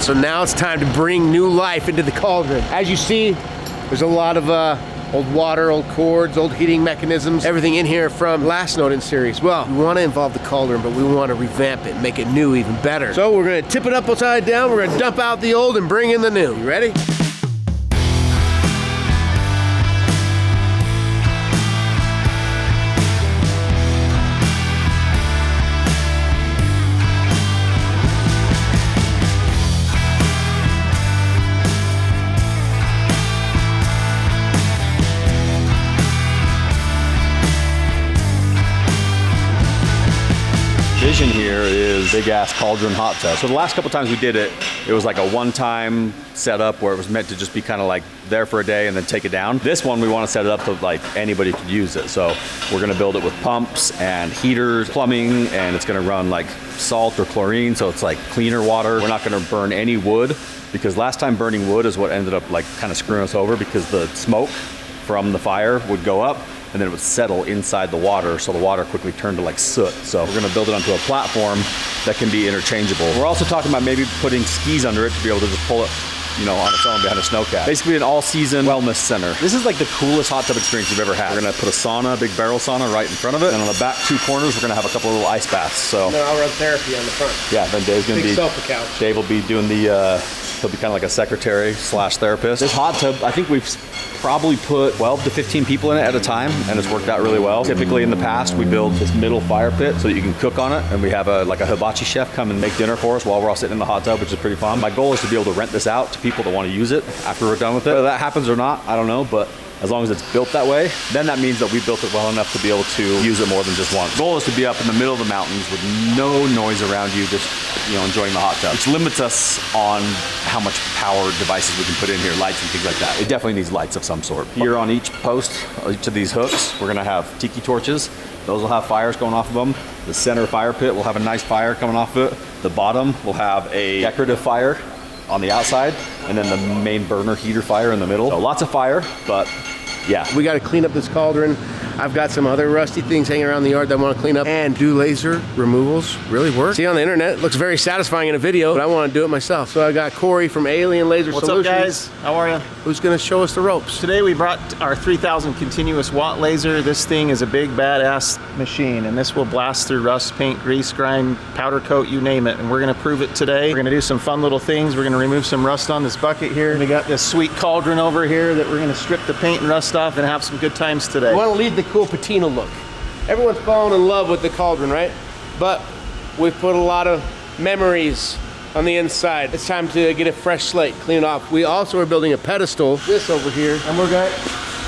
So now it's time to bring new life into the Cauldron. As you see, there's a lot of old water, old cords, old heating mechanisms, everything in here from last Snowden series. Well, we want to involve the Cauldron, but we want to revamp it, make it new, even better. So we're going to tip it up upside down, we're going to dump out the old and bring in the new. You ready? Vision here is big ass Cauldron hot tub. So the last couple times we did it, it was like a one-time setup where it was meant to just be kind of like there for a day and then take it down. This one we want to set it up so like anybody could use it. So we're going to build it with pumps and heaters, plumbing, and it's going to run like salt or chlorine, so it's like cleaner water. We're not going to burn any wood, because last time burning wood is what ended up like kind of screwing us over, because the smoke from the fire would go up and then it would settle inside the water, so the water quickly turned to like soot. So we're gonna build it onto a platform that can be interchangeable. We're also talking about maybe putting skis under it to be able to just pull it, you know, on its own behind a snowcat. Basically an all-season wellness center. This is like the coolest hot tub experience you've ever had. We're gonna put a sauna, a big barrel sauna right in front of it, and on the back two corners we're gonna have a couple of little ice baths. So then I'll run therapy on the front. Yeah, then Dave's gonna big sofa couch. Dave will be doing the he'll be kind of like a secretary slash therapist. This hot tub, I think we've probably put 12 to 15 people in it at a time, and it's worked out really well. Typically in the past, we build this middle fire pit so that you can cook on it, and we have like a hibachi chef come and make dinner for us while we're all sitting in the hot tub, which is pretty fun. My goal is to be able to rent this out to people that want to use it after we're done with it. Whether that happens or not, I don't know, but as long as it's built that way, then that means that we built it well enough to be able to use it more than just once. The goal is to be up in the middle of the mountains with no noise around you, just, you know, enjoying the hot tub, which limits us on how much power devices we can put in here, lights and things like that. It definitely needs lights of some sort. Here on each post, each of these hooks, we're gonna have tiki torches. Those will have fires going off of them. The center fire pit will have a nice fire coming off of it. The bottom will have a decorative fire on the outside, and then the main burner heater fire in the middle. So lots of fire, but yeah. We got to clean up this Cauldron. I've got some other rusty things hanging around the yard that I want to clean up. And do laser removals really work? See on the internet, it looks very satisfying in a video, but I want to do it myself. So I got Corey from Alien Laser Solutions. What's up, guys? How are you? Who's going to show us the ropes. Today we brought our 3000 continuous watt laser. This thing is a big badass machine, and this will blast through rust, paint, grease, grime, powder coat, you name it. And we're going to prove it today. We're going to do some fun little things. We're going to remove some rust on this bucket here. And we got this sweet Cauldron over here that we're going to strip the paint and rust off and have some good times today. We want to leave the cool patina look. Everyone's fallen in love with the Cauldron, right? But we've put a lot of memories on the inside. It's time to get a fresh slate, clean it off. We also are building a pedestal, this over here, and we're gonna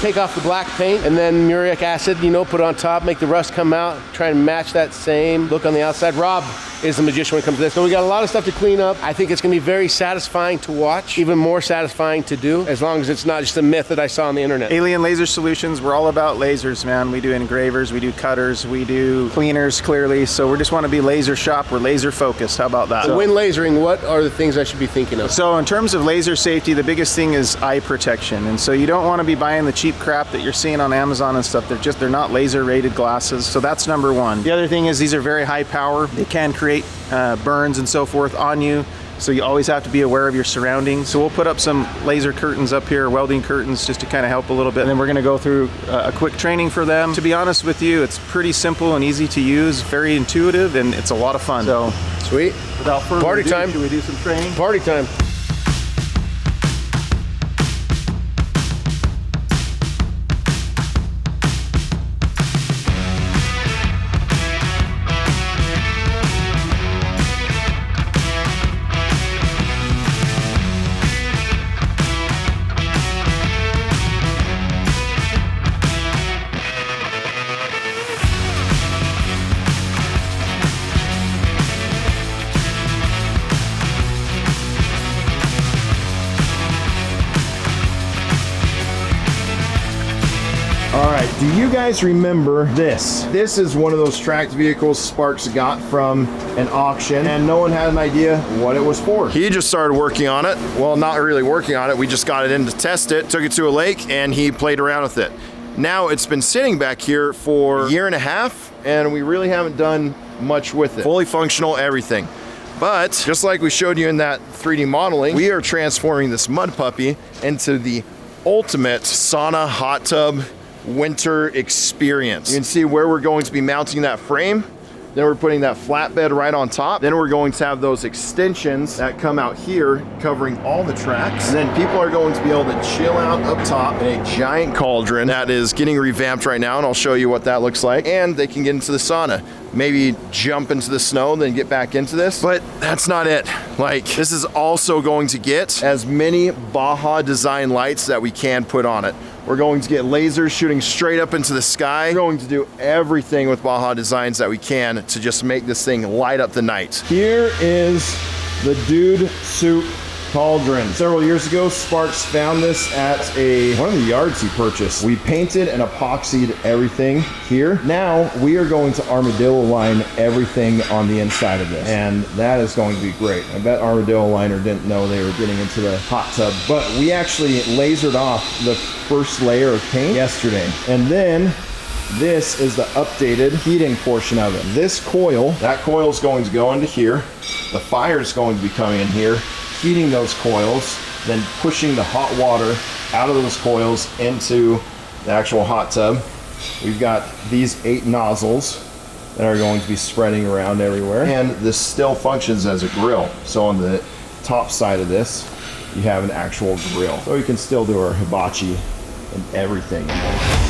take off the black paint and then muriatic acid, you know, put it on top, make the rust come out, try and match that same look on the outside. Rob is the magician when it comes to this. So we got a lot of stuff to clean up. I think it's gonna be very satisfying to watch, even more satisfying to do, as long as it's not just a myth that I saw on the internet. Alien Laser Solutions, we're all about lasers, man. We do engravers, we do cutters, we do cleaners, clearly. So we just want to be laser shop. We're laser focused. How about that? So when lasering, what are the things I should be thinking of? So in terms of laser safety, the biggest thing is eye protection. And so you don't want to be buying the cheap crap that you're seeing on Amazon and stuff. They're not laser rated glasses. So that's number one. The other thing is these are very high power. They can create burns and so forth on you. So you always have to be aware of your surroundings. So we'll put up some laser curtains up here, welding curtains, just to kind of help a little bit. And then we're gonna go through a quick training for them. To be honest with you, it's pretty simple and easy to use, very intuitive, and it's a lot of fun. So sweet. Without further Party ado, time. should we do some training? Party time. Do you guys remember this? This is one of those tracked vehicles Sparks got from an auction, and no one had an idea what it was for. He just started working on it. Well, not really working on it. We just got it in to test it, took it to a lake, and he played around with it. Now it's been sitting back here for a year and a half, and we really haven't done much with it. Fully functional, everything. But just like we showed you in that 3D modeling, we are transforming this mud puppy into the ultimate sauna hot tub winter experience. You can see where we're going to be mounting that frame. Then we're putting that flatbed right on top. Then we're going to have those extensions that come out here covering all the tracks. And then people are going to be able to chill out up top in a giant cauldron that is getting revamped right now, and I'll show you what that looks like. And they can get into the sauna, maybe jump into the snow, then get back into this. But that's not it. Like, this is also going to get as many Baja design lights that we can put on it. We're going to get lasers shooting straight up into the sky. We're going to do everything with Baja Designs that we can to just make this thing light up the night. Here is the Dude Soup Cauldron. Several years ago, Sparks found this at one of the yards he purchased. We painted and epoxied everything here. Now we are going to armadillo line everything on the inside of this, and that is going to be great. I bet Armadillo Liner didn't know they were getting into the hot tub, but we actually lasered off the first layer of paint yesterday, and then this is the updated heating portion of it. This coil, that coil is going to go into here. The fire is going to be coming in here, heating those coils, then pushing the hot water out of those coils into the actual hot tub. We've got these 8 nozzles that are going to be spreading around everywhere. And this still functions as a grill. So on the top side of this, you have an actual grill. So you can still do our hibachi and everything in there.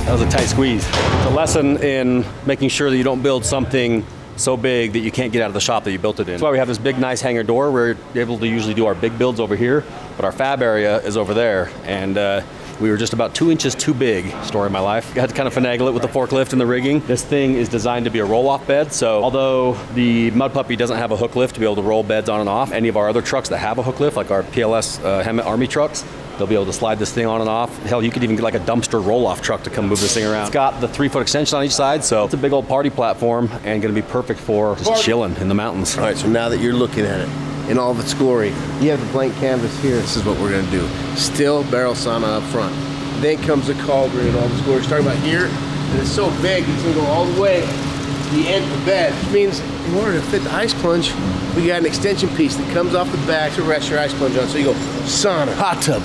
That was a tight squeeze. It's a lesson in making sure that you don't build something so big that you can't get out of the shop that you built it in. That's why we have this big, nice hangar door. We're able to usually do our big builds over here, but our fab area is over there. And we were just about 2 inches too big, story of my life. I had to kind of finagle it with the forklift and the rigging. This thing is designed to be a roll-off bed, so although the Mud Puppy doesn't have a hook lift to be able to roll beds on and off, any of our other trucks that have a hook lift, like our PLS Hemet Army trucks, they'll be able to slide this thing on and off. Hell, you could even get like a dumpster roll-off truck to come move this thing around. It's got the 3-foot extension on each side, so it's a big old party platform and gonna be perfect for just chilling in the mountains. All right, so now that you're looking at it in all of its glory, you have the blank canvas here. This is what we're gonna do. Still barrel sauna up front. Then comes the cauldron and all this glory. Starting about here, and it's so big, it's gonna go all the way to the end of the bed. Which means in order to fit the ice plunge, we got an extension piece that comes off the back to rest your ice plunge on. So you go sauna, hot tub,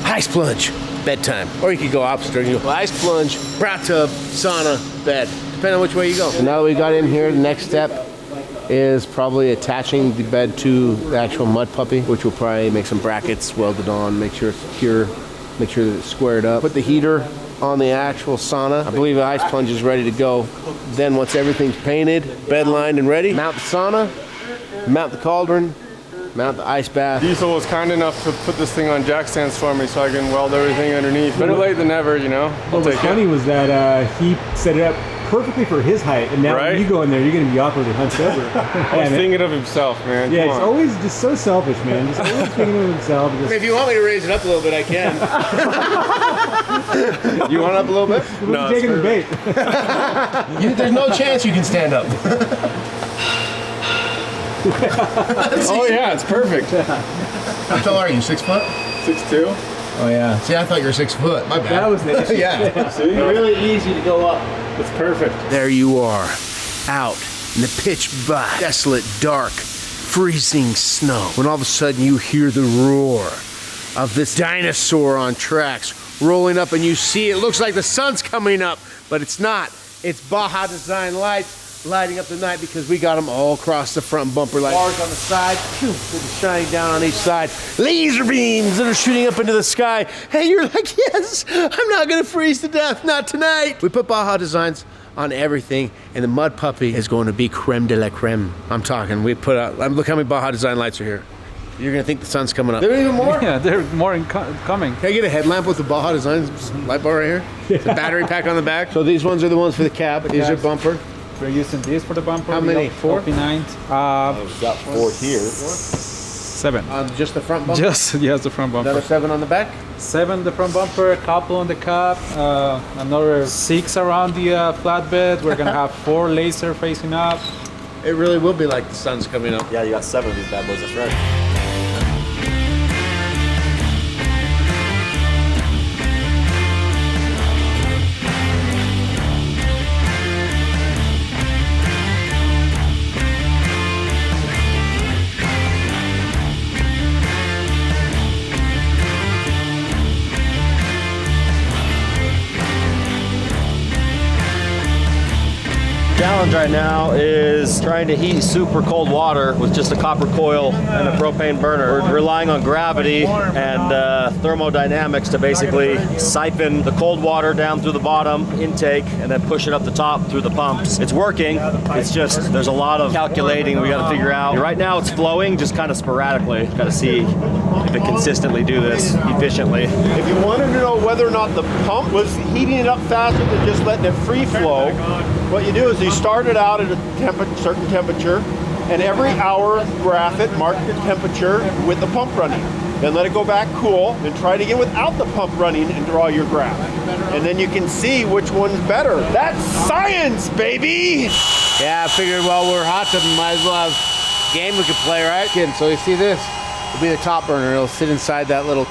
ice plunge, bedtime. Or you could go opposite. You go ice plunge, hot tub, sauna, bed. Depending on which way you go. So now that we got in here, the next step is probably attaching the bed to the actual Mud Puppy, which will probably make some brackets welded on, make sure it's secure, make sure that it's squared up. Put the heater on the actual sauna. I believe the ice plunge is ready to go. Then once everything's painted, bed lined and ready, mount the sauna, mount the cauldron, mount the ice bath. Diesel was kind enough to put this thing on jack stands for me so I can weld everything underneath. Better late than never, you know. What was funny was that he set it up perfectly for his height, and now when you go in there, you're going to be awkwardly hunched over. I was thinking of himself, man. Yeah, he's always just so selfish, man. Just always thinking of himself. Just... If you want me to raise it up a little bit, I can. You want it up a little bit? No, taking the bait. There's no chance you can stand up. Oh yeah, it's perfect. How tall are you? 6 foot? 6'2". Oh yeah. See, I thought you were 6 foot. My bad. That was the issue. Yeah. See? Really easy to go up. It's perfect. There you are, out in the pitch black, desolate, dark, freezing snow. When all of a sudden you hear the roar of this dinosaur on tracks rolling up, and you see it looks like the sun's coming up, but it's not. It's Baja Design lights lighting up the night because we got them all across the front bumper, like bars on the side, they're shining down on each side. Laser beams that are shooting up into the sky. Hey, you're like, yes, I'm not gonna freeze to death, not tonight. We put Baja designs on everything, and the Mud Puppy is going to be creme de la creme. I'm talking, we put out, look how many Baja design lights are here. You're gonna think the sun's coming up. There are even more? Yeah, there's more coming. Can I get a headlamp with the Baja Designs light bar right here? It's a battery pack on the back. So these ones are the ones for the cab. These are bumper. We're using this for the bumper. How many? 4? 9. We've got 4 here. 7. Just the front bumper? Just, yes, the front bumper. Another 7 on the back? 7 the front bumper, a couple on the cab, another 6 around the flatbed. We're gonna have 4 laser facing up. It really will be like the sun's coming up. Yeah, you got 7 of these bad boys, that's right. Challenge right now is trying to heat super cold water with just a copper coil and a propane burner. We're relying on gravity and thermodynamics to basically siphon the cold water down through the bottom intake and then push it up the top through the pumps. It's working. It's just there's a lot of calculating we got to figure out. Right now it's flowing just kind of sporadically. Got to see if it consistently do this efficiently. If you wanted to know whether or not the pump was heating it up faster than just letting it free flow, what you do is you start it out at a certain temperature, and every hour graph it, mark the temperature with the pump running. Then let it go back cool, then try it again without the pump running and draw your graph. And then you can see which one's better. That's science, baby! Yeah, I figured while we're hot tubbing, might as well have a game we could play, right? So you see this? It'll be the top burner. It'll sit inside that little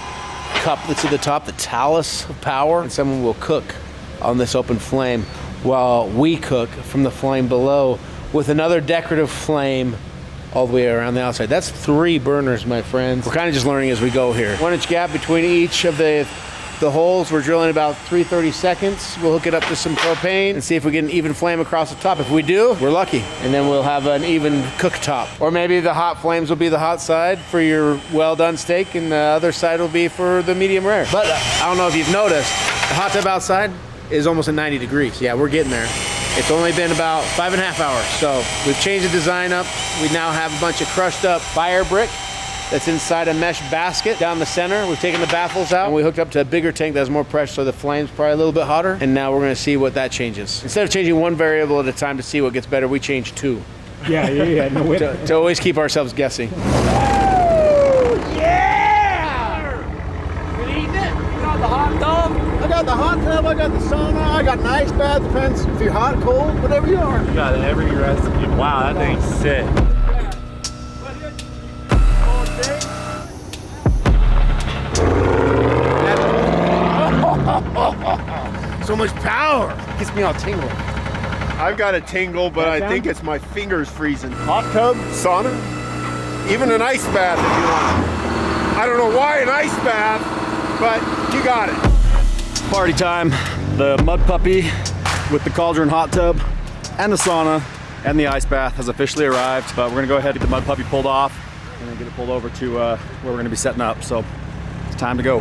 cup that's at the top, the talus of power, and someone will cook on this open flame while we cook from the flame below with another decorative flame all the way around the outside. That's 3 burners, my friends. We're kind of just learning as we go here. 1-inch gap between each of the holes. We're drilling about 3/30 seconds. We'll hook it up to some propane and see if we get an even flame across the top. If we do, we're lucky. And then we'll have an even cooktop. Or maybe the hot flames will be the hot side for your well done steak and the other side will be for the medium rare. But I don't know if you've noticed, the hot tub outside is almost at 90 degrees. Yeah, we're getting there. It's only been about 5.5 hours. So we've changed the design up. We now have a bunch of crushed up fire brick that's inside a mesh basket down the center. We've taken the baffles out and we hooked up to a bigger tank that has more pressure, so the flame's probably a little bit hotter. And now we're gonna see what that changes. Instead of changing 1 variable at a time to see what gets better, we change 2. Yeah, no way. To always keep ourselves guessing. I got the hot tub, I got the sauna, I got an ice bath, depends if you're hot, cold, whatever you are. You got every recipe. Wow, that thing's sick. So much power. Gets me all tingling. I've got a tingle, but I think it's my fingers freezing. Hot tub, sauna, even an ice bath if you want. I don't know why an ice bath, but you got it. Party time. The Mud Puppy with the Cauldron hot tub and the sauna and the ice bath has officially arrived, but we're gonna go ahead and get the Mud Puppy pulled off and then get it pulled over to where we're gonna be setting up. So it's time to go.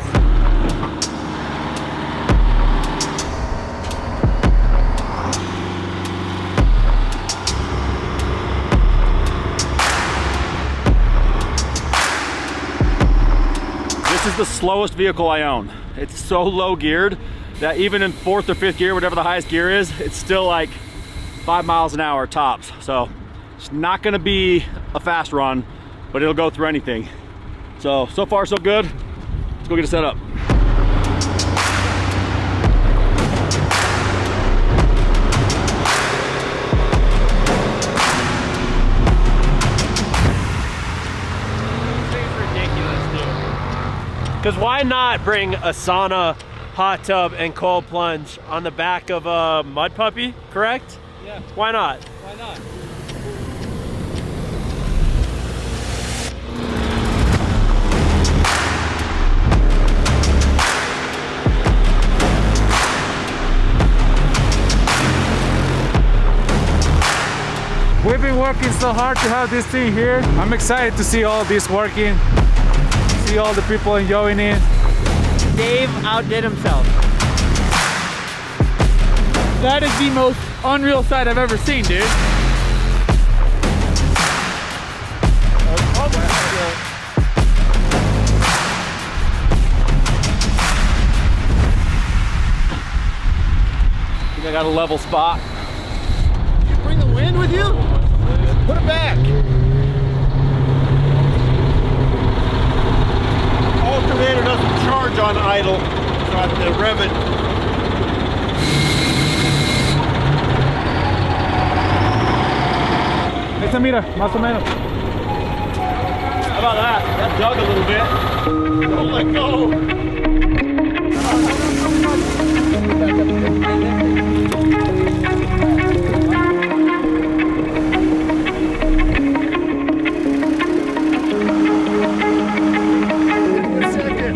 This is the slowest vehicle I own. It's so low geared that even in 4th or 5th gear, whatever the highest gear is, it's still like 5 miles an hour tops. So it's not gonna be a fast run, but it'll go through anything. So far so good. Let's go get it set up. Because why not bring a sauna, hot tub, and cold plunge on the back of a Mud Puppy, correct? Yeah. Why not? Why not? We've been working so hard to have this thing here. I'm excited to see all this working, see all the people enjoying it. Dave outdid himself. That is the most unreal sight I've ever seen, dude. I think I got a level spot. Did you bring the wind with you? Put it back. Alternator doesn't charge on idle, so I have to rev it. Esta mira, más o menos. How about that? That dug a little bit. Don't let go.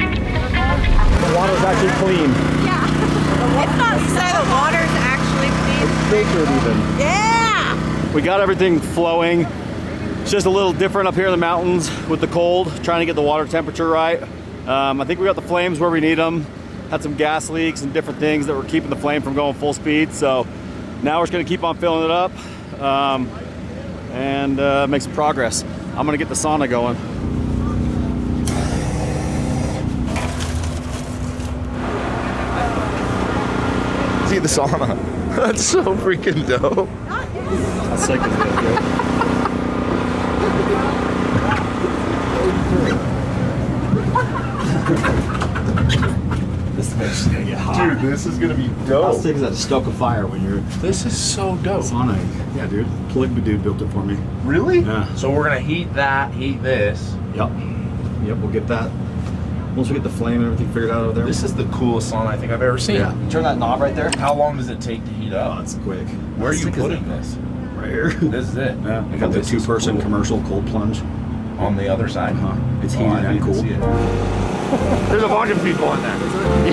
The water's actually clean. Yeah. It's not to say the water's actually clean. Filtered even. Yeah. We got everything flowing. It's just a little different up here in the mountains with the cold, trying to get the water temperature right. I think we got the flames where we need them. Had some gas leaks and different things that were keeping the flame from going full speed. So now we're just gonna keep on filling it up and make some progress. I'm gonna get the sauna going. See the sauna. That's so freaking dope. That's sick, isn't it? This thing's gonna get hot. Dude, this is gonna be How dope. sick is that to stoke a fire when you're This is so dope. sauna? Yeah, dude. Polygamy dude built it for me. Really? Yeah. So we're gonna heat that, heat this. Yep. Yep, we'll get that. Once we get the flame and everything figured out over there. This is the coolest sauna I think I've ever seen. Yeah. Turn that knob right there. How long does it take to heat Oh, up? it's quick. Where are How you sick is putting it? this? Right here. This is it. Yeah. I got the This is 2-person cool. commercial cold plunge. On the other side. Uh-huh. It's Oh, heated I and didn't cool. see it. There's a bunch of people in there.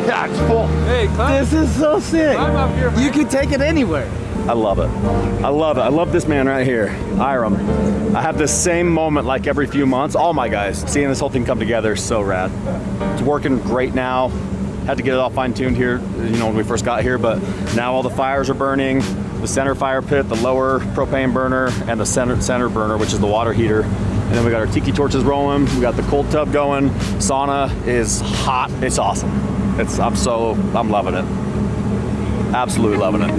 Yeah, it's full. Hey, climb, This is so sick. climb up here, man. You can take it anywhere. I love it. I love it. I love this man right here, Iram. I have this same moment like every few months. All my guys, seeing this whole thing come together is so rad. It's working great now. Had to get it all fine-tuned here, when we first got here, but now all the fires are burning. The center fire pit, the lower propane burner, and the center burner, which is the water heater. And then we got our tiki torches rolling. We got the cold tub going. Sauna is hot. It's awesome. I'm loving it. Absolutely loving it.